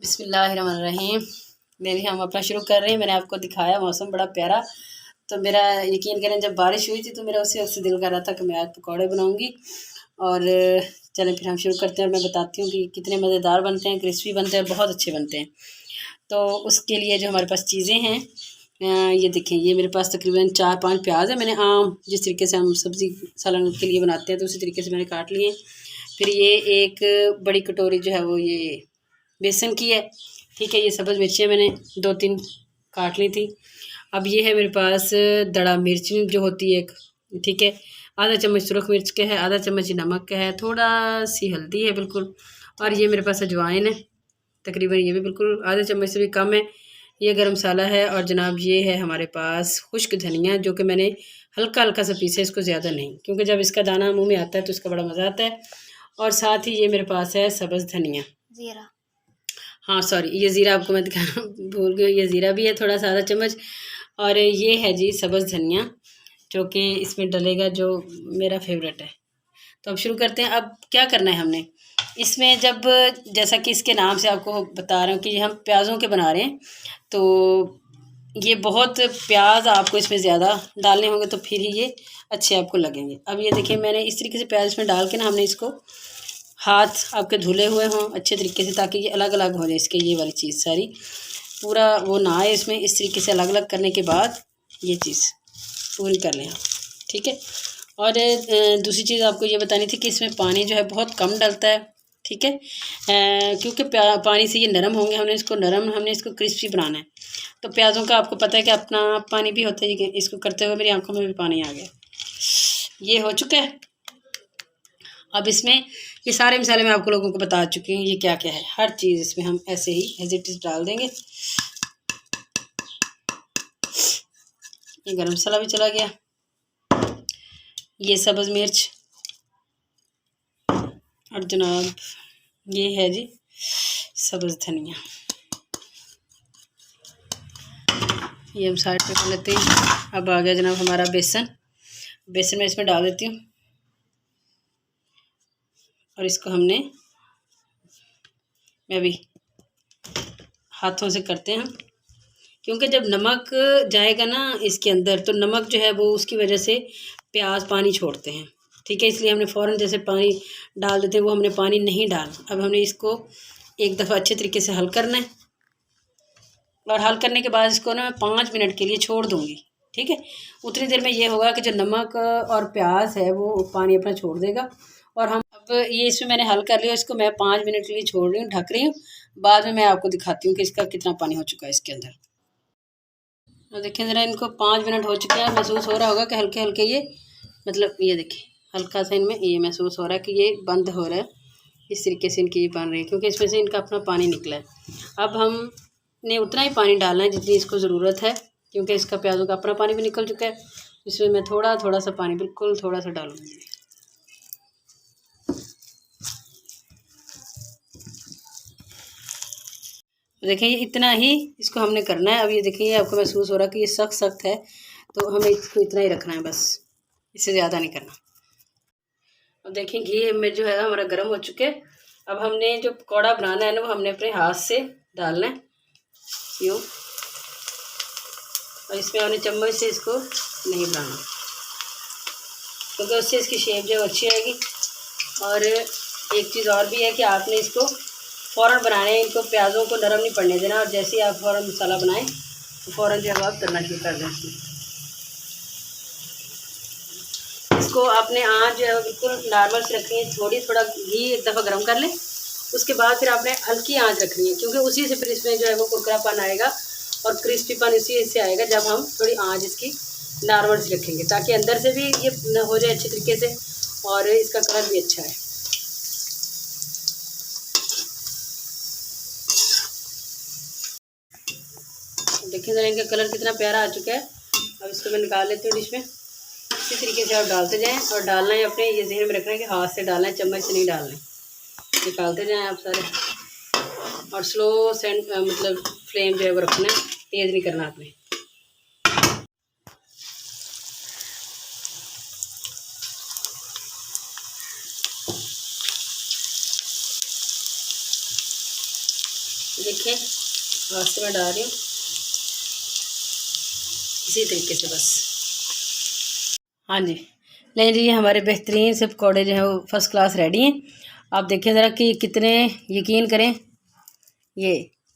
बिस्मिल्लाहिर्रहमानिर्रहीम। मेरी हम अपना शुरू कर रहे हैं। मैंने आपको दिखाया मौसम बड़ा प्यारा, तो मेरा यकीन करें जब बारिश हुई थी तो मेरा उसी वक्त से दिल कर रहा था कि मैं आज पकौड़े बनाऊंगी। और चलें फिर हम शुरू करते हैं और मैं बताती हूँ कि कितने मज़ेदार बनते हैं, क्रिस्पी बनते हैं, बहुत अच्छे बनते हैं। तो उसके लिए जो हमारे पास चीज़ें हैं, ये देखें, ये मेरे पास तकरीबन 4-5 प्याज है। मैंने आम जिस तरीके से हम सब्ज़ी सालन के लिए बनाते हैं तो उसी तरीके से मैंने काट लिए। फिर ये एक बड़ी कटोरी जो है वो ये बेसन की है, ठीक है। ये सब्ज़ मिर्चें मैंने 2-3 काट ली थी। अब ये है मेरे पास दड़ा मिर्च जो होती है एक, ठीक है। आधा चम्मच सुरख मिर्च का है, आधा चम्मच नमक का है, थोड़ा सी हल्दी है बिल्कुल। और ये मेरे पास अजवाइन है, तकरीबन ये भी बिल्कुल आधे चम्मच से भी कम है। ये गरम मसाला है। और जनाब ये है हमारे पास खुश्क धनिया, जो कि मैंने हल्का हल्का सा पीसा, इसको ज़्यादा नहीं, क्योंकि जब इसका दाना मुंह में आता है तो इसका बड़ा मज़ा आता है। और साथ ही ये मेरे पास है सब्ज़ धनिया, ज़ीरा। हाँ सॉरी, ये ज़ीरा आपको मैं दिखाना भूल गई, ये ज़ीरा भी है थोड़ा सा, आधा चम्मच। और ये है जी सब्ज़ धनिया, जो कि इसमें डलेगा, जो मेरा फेवरेट है। तो अब शुरू करते हैं। अब क्या करना है हमने इसमें, जब जैसा कि इसके नाम से आपको बता रहा हूँ कि हम प्याज़ों के बना रहे हैं, तो ये बहुत प्याज आपको इसमें ज़्यादा डालने होंगे तो फिर ही ये अच्छे आपको लगेंगे। अब ये देखिए, मैंने इस तरीके से प्याज इसमें डाल के ना, हमने इसको हाथ आपके धुले हुए हों अच्छे तरीके से, ताकि ये अलग अलग हो जाए इसके, ये वाली चीज़ सारी पूरा वो ना आए इसमें। इस तरीके से अलग अलग करने के बाद ये चीज़ पूरी कर लें आप, ठीक है। और दूसरी चीज़ आपको ये बतानी थी कि इसमें पानी जो है बहुत कम डलता है, ठीक है। क्योंकि पानी से ये नरम होंगे, हमने इसको क्रिस्पी बनाना है। तो प्याज़ों का आपको पता है कि अपना पानी भी होता है। इसको करते हुए मेरी आंखों में भी पानी आ गया। ये हो चुका है। अब इसमें ये सारे मसाले मैं आपको लोगों को बता चुकी हूँ, ये क्या क्या है, हर चीज़ इसमें हम ऐसे ही एज इट इज़ डाल देंगे। ये गरम मसाला भी चला गया, ये सब्ज़ मिर्च, और जनाब ये है जी सब्ज़ धनिया। ये हम साइड पे कर लेते हैं। अब आ गया जनाब हमारा बेसन मैं इसमें डाल देती हूँ, और इसको मैं भी हाथों से करते हैं, क्योंकि जब नमक जाएगा ना इसके अंदर, तो नमक जो है वो उसकी वजह से प्याज पानी छोड़ते हैं, ठीक है। इसलिए हमने फ़ौरन जैसे पानी डाल देते हैं, वो हमने पानी नहीं डाला। अब हमने इसको एक दफ़ा अच्छे तरीके से हल करना है, और हल करने के बाद इसको ना मैं 5 मिनट के लिए छोड़ दूँगी, ठीक है। उतनी देर में ये होगा कि जो नमक और प्याज है वो पानी अपना छोड़ देगा। और हम अब ये इसमें मैंने हल कर लिया, इसको मैं 5 मिनट के लिए छोड़ रही हूँ, ढक रही हूँ। बाद में मैं आपको दिखाती हूँ कि इसका कितना पानी हो चुका है इसके अंदर। तो देखिए ज़रा, इनको 5 मिनट हो चुके हैं। महसूस हो रहा होगा कि हल्के हल्के ये, मतलब ये देखिए हल्का सा इनमें ये महसूस हो रहा है कि ये बंद हो रहा है। इस तरीके से इनकी ये बन रही है, क्योंकि इसमें से इनका अपना पानी निकला है। अब हमने उतना ही पानी डालना है जितनी इसको ज़रूरत है, क्योंकि इसका प्याज़ों का अपना पानी भी निकल चुका है। इसमें मैं थोड़ा थोड़ा सा पानी, बिल्कुल थोड़ा सा डालूँगी। देखें, ये इतना ही इसको हमने करना है। अब ये देखिए, ये आपको महसूस हो रहा है कि ये सख्त सख्त है, तो हमें इसको इतना ही रखना है बस, इससे ज़्यादा नहीं करना। अब देखिए घी में जो है हमारा गर्म हो चुके हैं। अब हमने जो पकौड़ा बनाना है ना, वो हमने अपने हाथ से डालना है यूँ, और इसमें हमने चम्मच से इसको नहीं बनाना, क्योंकि उससे इसकी शेप जो है अच्छी आएगी। और एक चीज़ और भी है कि आपने इसको फ़ौरन बनाना है, इनको प्याज़ों को नरम नहीं पड़ने देना। और जैसे ही आप फ़ौरन मसाला बनाएं तो फ़ौरन जो है आप तलना शुरू कर दें। इसको आपने आँच जो है बिल्कुल नॉर्मल से रखनी है। थोड़ा घी एक दफ़ा गर्म कर लें, उसके बाद फिर आपने हल्की आँच रखनी है, क्योंकि उसी से फिर इसमें जो है वो कुरकुरापन आएगा और क्रिस्पीपन इसी से आएगा जब हम थोड़ी आँच इसकी नॉर्मल से रखेंगे, ताकि अंदर से भी ये हो जाए अच्छे तरीके से और इसका कलर भी अच्छा है। देखिए ज़रा इनका कलर कितना प्यारा आ चुका है। अब इसको मैं निकाल लेती हूँ डिश में। इसी तरीके से आप डालते जाएं, और डालना है अपने ये ज़हन में रखना है कि हाथ से डालना है, चम्मच से नहीं डालना है। निकालते जाएं आप सारे, और स्लो मतलब फ्लेम जो है वो रखना है, तेज़ नहीं करना आपने। देखें वास्ते में डाल रही हूँ इसी तरीके से बस। हाँ जी, लेकिन जी हमारे बेहतरीन से पकौड़े जो हैं वो फर्स्ट क्लास रेडी हैं। आप देखें ज़रा कि कितने, यकीन करें ये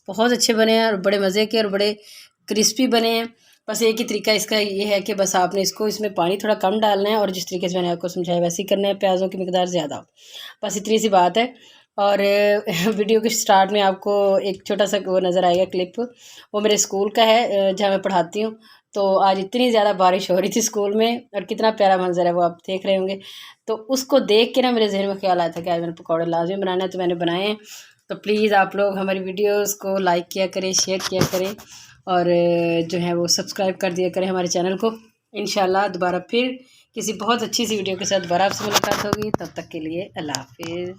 बहुत अच्छे बने हैं और बड़े मज़े के और बड़े क्रिस्पी बने हैं। बस एक ही तरीका इसका ये है कि बस आपने इसमें पानी थोड़ा कम डालना है और जिस तरीके से मैंने आपको समझाया वैसे ही करना है, प्याज़ों की मिकदार ज़्यादा, बस इतनी सी बात है। और वीडियो के स्टार्ट में आपको एक छोटा सा वो नज़र आएगा क्लिप, वो मेरे स्कूल का है जहाँ मैं पढ़ाती हूँ। तो आज इतनी ज़्यादा बारिश हो रही थी स्कूल में और कितना प्यारा मंजर है वो आप देख रहे होंगे। तो उसको देख के ना मेरे जहन में ख्याल आया था कि आज मैंने पकौड़े लाजमी बनाना है, तो मैंने बनाए हैं। तो प्लीज़ आप लोग हमारी वीडियोस को लाइक किया करें, शेयर किया करें और जो है वो सब्सक्राइब कर दिया करें हमारे चैनल को। इंशाल्लाह दोबारा फिर किसी बहुत अच्छी सी वीडियो के साथ दोबारा आपसे मुलाकात होगी। तब तक के लिए अल्लाह हाफिज़।